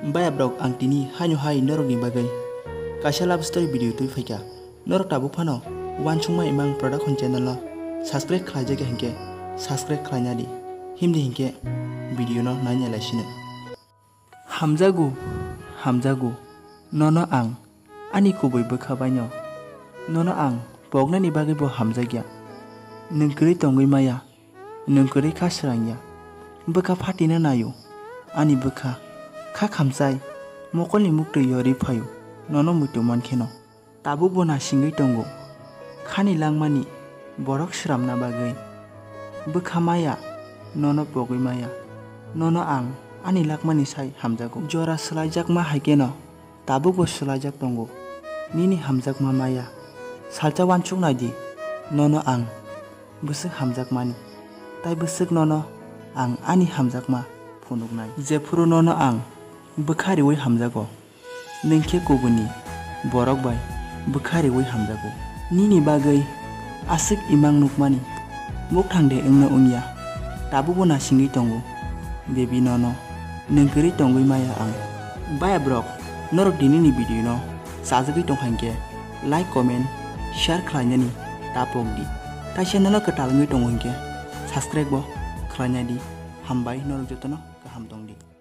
Bayab rok ang tini hanyo hai norok ni bagai. Kaisa love story video tui faika. Norok tabu phano wansungma imang production channel lo subscribe khlaije ke hingke subscribe khlaina di. Himdi hingke video no nanya lasine. Hamjagu nono ang ani kubui bokhabaino. Nono ang pogna ni bagai bo hamjagya. Nungkuri tongui maya. Nungkuri khasrangya. Bokha phatina nayo. Ani bokha kha khamsai mokolni mukti yori phayo nono mutu mankheno tabu bona singui tongo khani langmani borok shramna bagai bokha maya nono pogui maya nono ang ani lakmani sai hamjago jora slaijakma haikeno tabu bo slaijak tongo nini hamjakma maya salcha wanchuknai di nono ang busuk hamjakmani tai busuk nono ang ani hamjakma phunuknai jefuru nono ang Bukhariwai hamjago nengke kubuni borok bai bukhariwai hamjago nini bagai asik imang nukmani muk thangde engno ungya tabu bona singui tongo bebi nono nengkuri tongui maya ang baya brok norok dinini video no sajagui tongkhangke like comment share khlainani tapokdi ta channel ketalngui tongongke subscribe bo khlainadi hambai norok jotono kaham tongdi.